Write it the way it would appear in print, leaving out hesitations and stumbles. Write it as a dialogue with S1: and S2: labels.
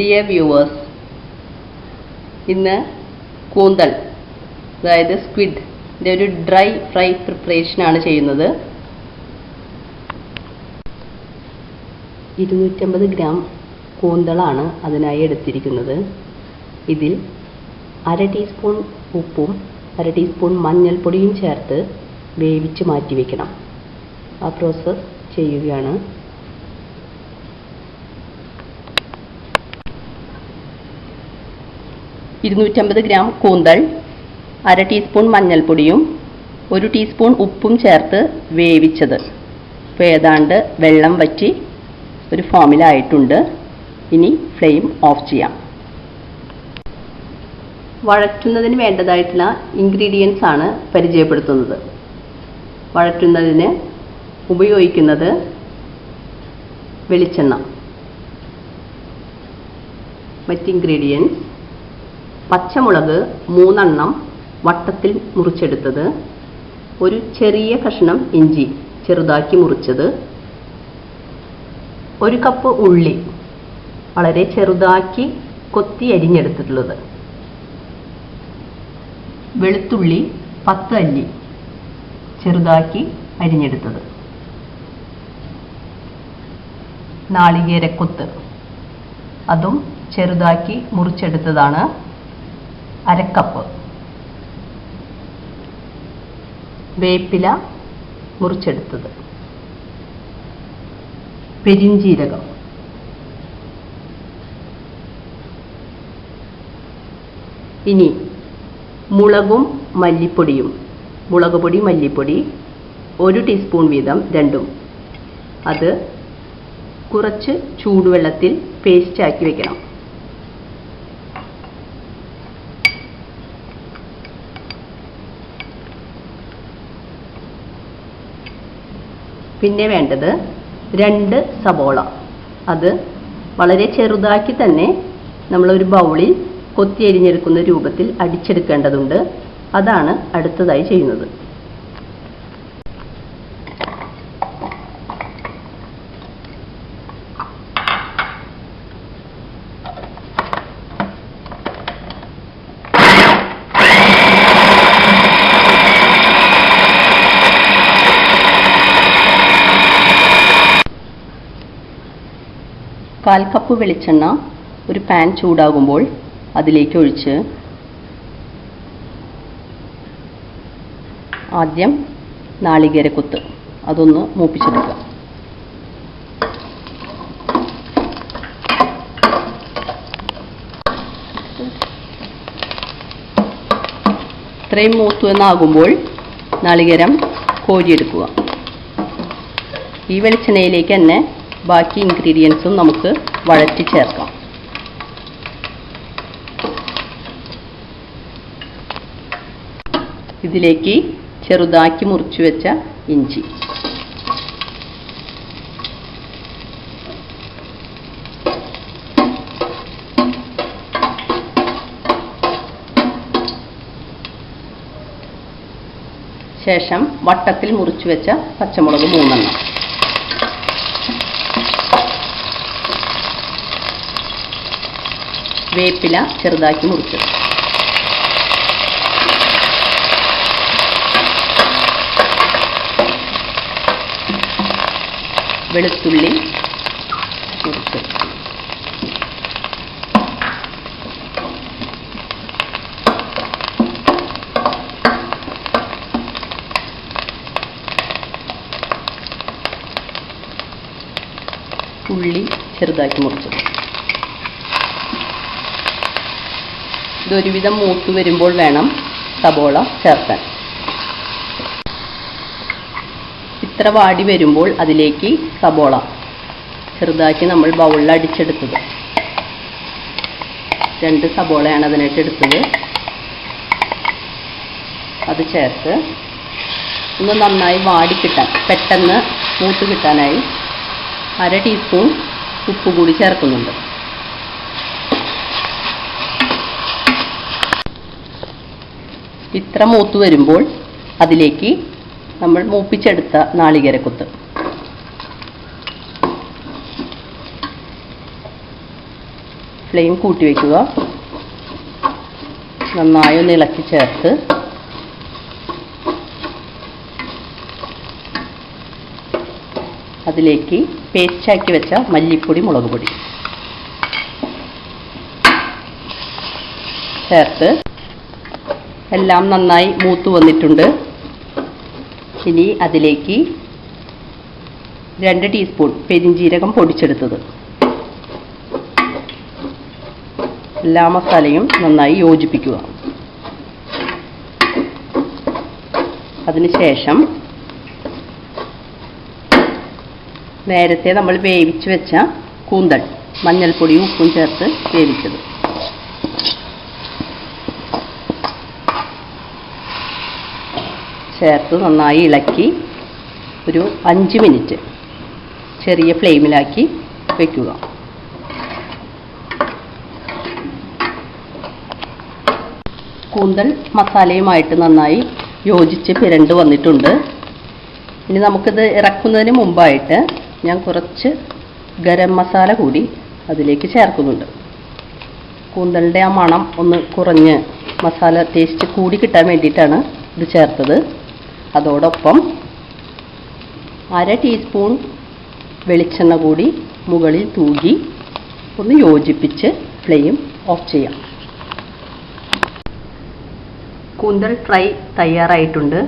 S1: Dear viewers, ഇന്ന് കൂന്തൽ, അതായത് സ്ക്വിഡിൻ്റെ ഒരു ഡ്രൈ ഫ്രൈ പ്രിപ്പറേഷനാണ് ചെയ്യുന്നത്. 250 ഗ്രാം കൂന്തളാണ് അതിനായി എടുത്തിരിക്കുന്നത്. ഇതിൽ 1/2 ടീസ്പൂൺ ഉപ്പും 1/2 ടീസ്പൂൺ മഞ്ഞൾപ്പൊടിയും ചേർത്ത് വേവിച്ച് മാറ്റി വയ്ക്കണം. ആ പ്രോസസ്സ് ചെയ്യുകയാണ്. $250 ഗ്രാം കൂന്തൽ, 1/2 ടീസ്പൂൺ മഞ്ഞൾപ്പൊടിയും 1 ടീസ്പൂൺ ഉപ്പും ചേർത്ത് വേവിച്ചത്. ഇപ്പോൾ ഏതാണ്ട് വെള്ളം വറ്റി ഒരു ഫോമിലായിട്ടുണ്ട്. ഇനി ഫ്ലെയിം ഓഫ് ചെയ്യാം. വഴറ്റുന്നതിന് വേണ്ടതായിട്ടുള്ള ഇൻഗ്രീഡിയൻസ് ആണ് പരിചയപ്പെടുത്തുന്നത്. വഴറ്റുന്നതിന് ഉപയോഗിക്കുന്നത് വെളിച്ചെണ്ണ. മറ്റ് ഇൻഗ്രീഡിയൻസ്: പച്ചമുളക് 3 എണ്ണം വട്ടത്തിൽ മുറിച്ചെടുത്തത്, ഒരു ചെറിയ കഷ്ണം ഇഞ്ചി ചെറുതാക്കി മുറിച്ചത്, 1 കപ്പ് ഉള്ളി വളരെ ചെറുതാക്കി കൊത്തി അരിഞ്ഞെടുത്തിട്ടുള്ളത്, വെളുത്തുള്ളി 10 അല്ലി ചെറുതാക്കി അരിഞ്ഞെടുത്തത്, നാളികേരക്കൊത്ത് അതും ചെറുതാക്കി മുറിച്ചെടുത്തതാണ് 1/2 കപ്പ്, വേപ്പില മുറിച്ചെടുത്തത്, പെരിഞ്ജീരകം, ഇനി മുളകും മല്ലിപ്പൊടിയും, മുളക് പൊടി മല്ലിപ്പൊടി 1 ടീസ്പൂൺ വീതം രണ്ടും, അത് കുറച്ച് ചൂടുവെള്ളത്തിൽ പേസ്റ്റാക്കി വെക്കണം. പിന്നെ വേണ്ടത് 2 സബോള. അത് വളരെ ചെറുതാക്കി തന്നെ നമ്മളൊരു ബൗളിൽ കൊത്തി അരിഞ്ഞെടുക്കുന്ന രൂപത്തിൽ അടിച്ചെടുക്കേണ്ടതുണ്ട്. അതാണ് അടുത്തതായി ചെയ്യുന്നത്. കാൽ കപ്പ് വെളിച്ചെണ്ണ ഒരു പാൻ ചൂടാകുമ്പോൾ അതിലേക്ക് ഒഴിച്ച് ആദ്യം നാളികേരക്കൊത്ത് അതൊന്ന് മൂപ്പിച്ചെടുക്കുക. ഇത്രയും മൂത്തു എന്നാകുമ്പോൾ നാളികേരം കോരിയെടുക്കുക. ഈ വെളിച്ചെണ്ണയിലേക്ക് തന്നെ ബാക്കി ഇൻഗ്രീഡിയൻസും നമുക്ക് വഴറ്റി ചേർക്കാം. ഇതിലേക്ക് ചെറുതാക്കി മുറിച്ചു വെച്ച ഇഞ്ചി, ശേഷം വട്ടത്തിൽ മുറിച്ചു വെച്ച പച്ചമുളക് 3 എണ്ണം, വേപ്പില ചെറുതാക്കി മുറിച്ചത്, വെളുത്തുള്ളി മുറിച്ചത്, ഉള്ളി ചെറുതാക്കി മുറിച്ചത്. ഇതൊരുവിധം മൂത്ത് വരുമ്പോൾ വേണം സബോള ചേർക്കാൻ. ഇത്ര വാടി വരുമ്പോൾ അതിലേക്ക് സബോള ചെറുതാക്കി നമ്മൾ ബൗളിൽ അടിച്ചെടുത്തത്, 2 സബോളയാണ് അതിനായിട്ട് എടുത്തത്, അത് ചേർത്ത് ഒന്ന് നന്നായി വാടിക്കിട്ടാൻ, പെട്ടെന്ന് മൂത്ത് കിട്ടാനായി 1/2 ടീസ്പൂൺ ഉപ്പ് കൂടി ചേർക്കുന്നുണ്ട്. ഇത്ര മൂത്ത് വരുമ്പോൾ അതിലേക്ക് നമ്മൾ മൂപ്പിച്ചെടുത്ത നാളികേരക്കൊത്ത്, ഫ്ലെയിം കൂട്ടി വയ്ക്കുക. നന്നായി ഒന്ന് ഇളക്കി ചേർത്ത് അതിലേക്ക് പേസ്റ്റാക്കി വെച്ച മല്ലിപ്പൊടി, മുളക് പൊടി ചേർത്ത് എല്ലാം നന്നായി മൂത്ത് വന്നിട്ടുണ്ട്. ഇനി അതിലേക്ക് 2 ടീസ്പൂൺ പെരിഞ്ജീരകം പൊടിച്ചെടുത്തത്, എല്ലാ മസാലയും നന്നായി യോജിപ്പിക്കുക. അതിനുശേഷം നേരത്തെ നമ്മൾ വേവിച്ച് വെച്ച കൂന്തൽ മഞ്ഞൾപ്പൊടിയും ഉപ്പും ചേർത്ത് വേവിച്ചത് ചേർത്ത് നന്നായി ഇളക്കി ഒരു 5 മിനിറ്റ് ചെറിയ ഫ്ലെയിമിലാക്കി വയ്ക്കുക. കൂന്തൽ മസാലയുമായിട്ട് നന്നായി യോജിച്ച് പിരണ്ട് വന്നിട്ടുണ്ട്. ഇനി നമുക്കിത് ഇറക്കുന്നതിന് മുമ്പായിട്ട് ഞാൻ കുറച്ച് ഗരം മസാല കൂടി അതിലേക്ക് ചേർക്കുന്നുണ്ട്. കൂന്തലിൻ്റെ ആ മണം ഒന്ന് കുറഞ്ഞ് മസാല ടേസ്റ്റ് കൂടി കിട്ടാൻ വേണ്ടിയിട്ടാണ് ഇത് ചേർത്തത്. അതോടൊപ്പം 1/2 ടീസ്പൂൺ വെളിച്ചെണ്ണ കൂടി മുകളിൽ തൂകി ഒന്ന് യോജിപ്പിച്ച് ഫ്ലെയിം ഓഫ് ചെയ്യാം. കൂന്തൽ ഫ്രൈ തയ്യാറായിട്ടുണ്ട്.